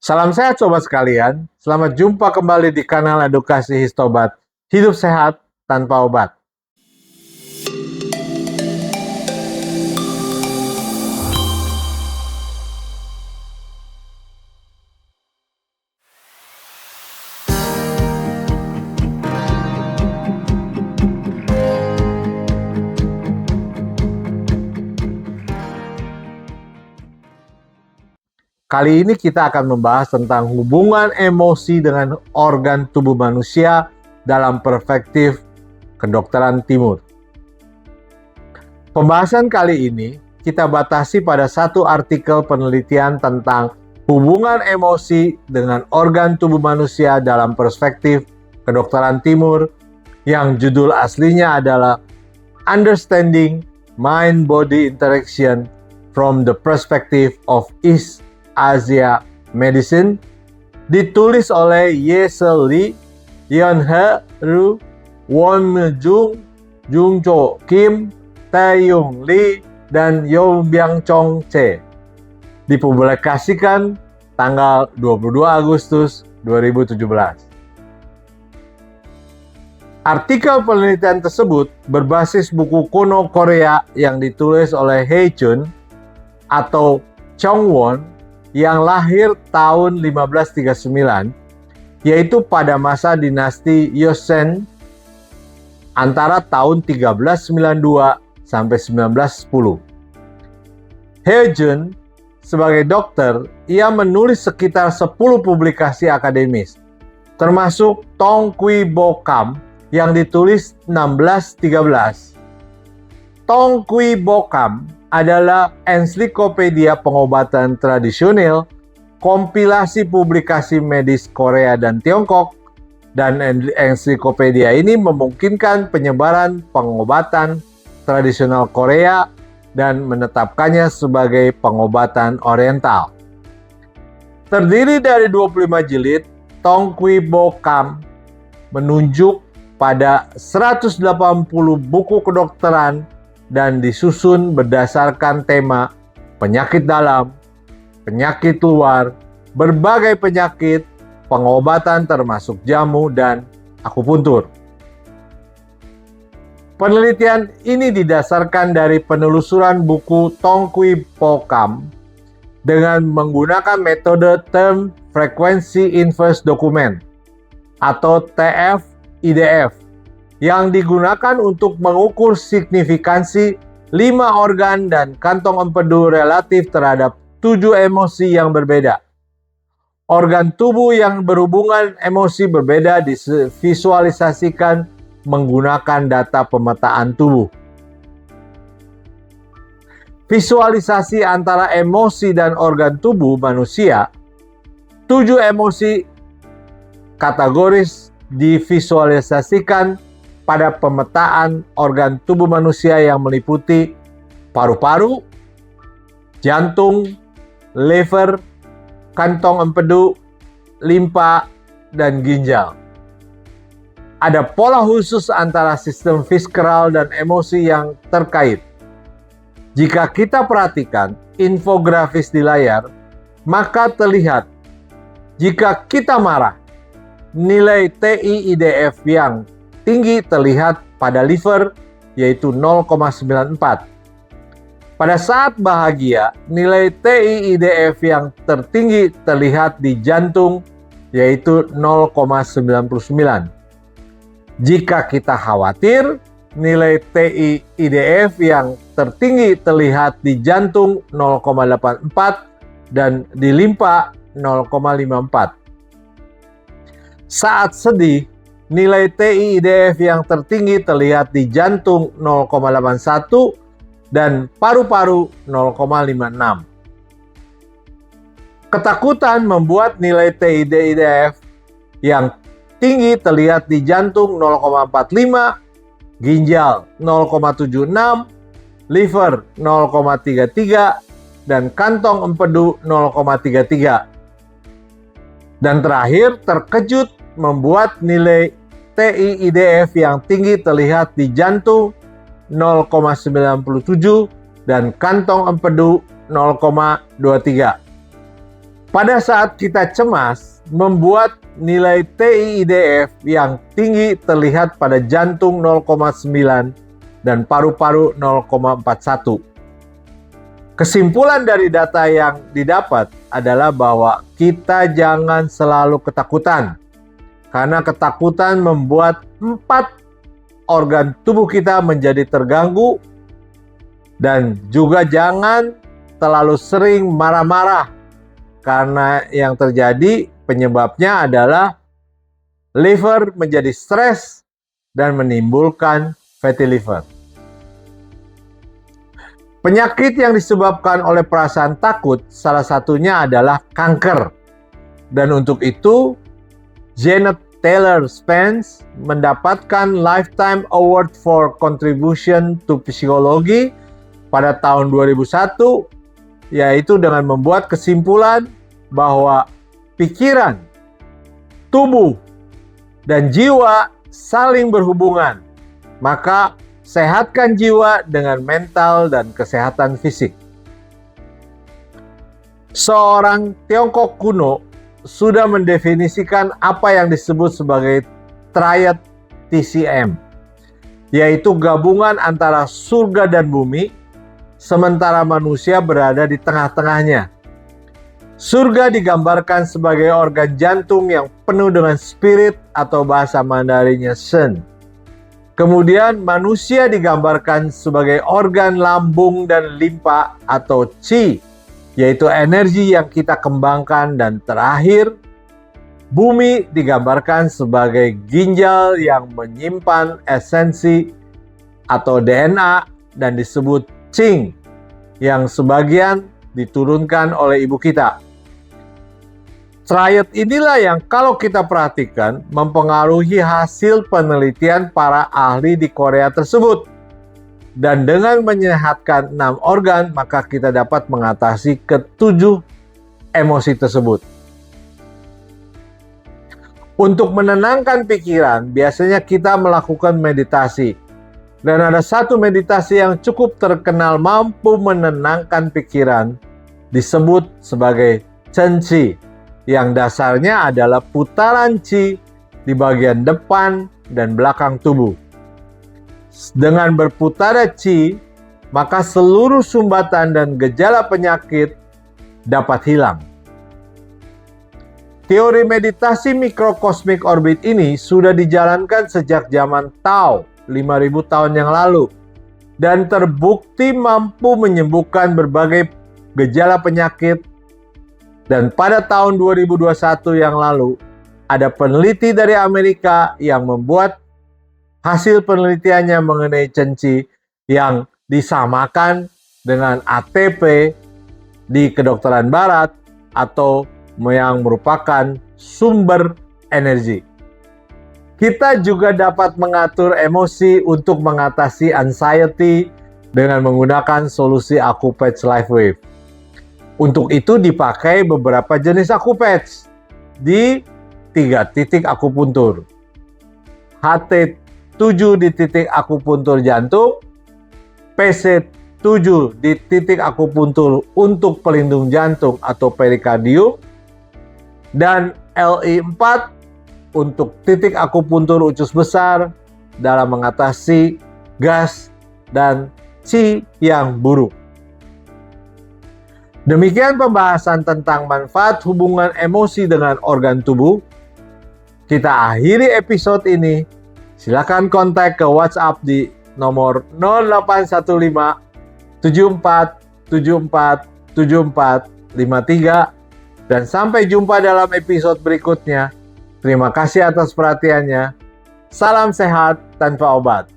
Salam sehat sobat sekalian, selamat jumpa kembali di kanal Edukasi Histobat, hidup sehat tanpa obat. Kali ini kita akan membahas tentang hubungan emosi dengan organ tubuh manusia dalam perspektif kedokteran timur. Pembahasan kali ini kita batasi pada satu artikel penelitian tentang hubungan emosi dengan organ tubuh manusia dalam perspektif kedokteran timur yang judul aslinya adalah Understanding Mind-Body Interaction from the Perspective of East Asia Medicine, ditulis oleh Ye-Se Lee, Yeon-He Ryu, Won-Jung, Jung-Cho Kim, Tae-Yung Lee, dan Yo-Byung-Chong Che. Dipublikasikan tanggal 22 Agustus 2017. Artikel penelitian tersebut berbasis buku kuno Korea yang ditulis oleh Hee Chun atau Chong-won yang lahir tahun 1539, yaitu pada masa dinasti Joseon antara tahun 1392 sampai 1910. Hee Chun sebagai dokter, ia menulis sekitar 10 publikasi akademis, termasuk Tong Kui Bo Kam yang ditulis 1613. Tong Kui Bo Kam adalah ensiklopedia pengobatan tradisional, kompilasi publikasi medis Korea dan Tiongkok, dan ensiklopedia ini memungkinkan penyebaran pengobatan tradisional Korea dan menetapkannya sebagai pengobatan oriental. Terdiri dari 25 jilid, Tong Kui Bo Kam menunjuk pada 180 buku kedokteran dan disusun berdasarkan tema penyakit dalam, penyakit luar, berbagai penyakit, pengobatan termasuk jamu, dan akupuntur. Penelitian ini didasarkan dari penelusuran buku Tong Kui Bo Kam dengan menggunakan metode Term Frequency Inverse Document atau TF-IDF yang digunakan untuk mengukur signifikansi 5 organ dan kantong empedu relatif terhadap 7 emosi yang berbeda. Organ tubuh yang berhubungan emosi berbeda divisualisasikan menggunakan data pemetaan tubuh. Visualisasi antara emosi dan organ tubuh manusia, 7 emosi kategoris divisualisasikan pada pemetaan organ tubuh manusia yang meliputi paru-paru, jantung, liver, kantong empedu, limpa, dan ginjal. Ada pola khusus antara sistem visceral dan emosi yang terkait. Jika kita perhatikan infografis di layar, maka terlihat jika kita marah, nilai TI-IDF yang tinggi terlihat pada liver, yaitu 0,94. Pada saat bahagia, nilai TI-IDF yang tertinggi terlihat di jantung, yaitu 0,99. Jika kita khawatir, nilai TI-IDF yang tertinggi terlihat di jantung 0,84 dan di limpa 0,54. Saat sedih, nilai TI-IDF yang tertinggi terlihat di jantung 0,81 dan paru-paru 0,56. Ketakutan membuat nilai TI-IDF yang tinggi terlihat di jantung 0,45, ginjal 0,76, liver 0,33, dan kantong empedu 0,33. Dan terakhir, terkejut membuat nilai TI-IDF yang tinggi terlihat di jantung 0,97 dan kantong empedu 0,23. Pada saat kita cemas, membuat nilai TIIDF yang tinggi terlihat pada jantung 0,9 dan paru-paru 0,41. Kesimpulan dari data yang didapat adalah bahwa kita jangan selalu ketakutan, karena ketakutan membuat 4 organ tubuh kita menjadi terganggu, dan juga jangan terlalu sering marah-marah, karena yang terjadi penyebabnya adalah liver menjadi stres dan menimbulkan fatty liver. Penyakit yang disebabkan oleh perasaan takut salah satunya adalah kanker. Dan untuk itu, Janet Taylor Spence mendapatkan Lifetime Award for Contribution to Psychology pada tahun 2001, yaitu dengan membuat kesimpulan bahwa pikiran, tubuh, dan jiwa saling berhubungan. Maka sehatkan jiwa dengan mental dan kesehatan fisik. Seorang Tiongkok kuno sudah mendefinisikan apa yang disebut sebagai triad TCM, yaitu gabungan antara surga dan bumi, sementara manusia berada di tengah-tengahnya. Surga digambarkan sebagai organ jantung yang penuh dengan spirit atau bahasa Mandarinnya Shen. Kemudian manusia digambarkan sebagai organ lambung dan limpa atau Qi, yaitu energi yang kita kembangkan. Dan terakhir, bumi digambarkan sebagai ginjal yang menyimpan esensi atau DNA dan disebut Qing, yang sebagian diturunkan oleh ibu kita. Triad inilah yang kalau kita perhatikan mempengaruhi hasil penelitian para ahli di Korea tersebut. Dan dengan menyehatkan 6 organ, maka kita dapat mengatasi ke-7 emosi tersebut. Untuk menenangkan pikiran, biasanya kita melakukan meditasi. Dan ada satu meditasi yang cukup terkenal mampu menenangkan pikiran, disebut sebagai Chen Qi, yang dasarnya adalah putaran Qi di bagian depan dan belakang tubuh. Dengan berputar Qi, maka seluruh sumbatan dan gejala penyakit dapat hilang. Teori meditasi mikrokosmik orbit ini sudah dijalankan sejak zaman Tao, 5.000 tahun yang lalu, dan terbukti mampu menyembuhkan berbagai gejala penyakit. Dan pada tahun 2021 yang lalu, ada peneliti dari Amerika yang membuat hasil penelitiannya mengenai Chen Qi yang disamakan dengan ATP di kedokteran barat atau yang merupakan sumber energi. Kita juga dapat mengatur emosi untuk mengatasi anxiety dengan menggunakan solusi AcuPatch LifeWave. Untuk itu dipakai beberapa jenis AcuPatch di 3 titik akupuntur. HT7 di titik akupuntur jantung, PC7 di titik akupuntur untuk pelindung jantung atau perikardium, dan LI4 untuk titik akupuntur usus besar dalam mengatasi gas dan Qi yang buruk. Demikian pembahasan tentang manfaat hubungan emosi dengan organ tubuh. Kita akhiri episode ini. Silakan kontak ke WhatsApp di nomor 0815 74 74 74 53. Dan sampai jumpa dalam episode berikutnya. Terima kasih atas perhatiannya. Salam sehat tanpa obat.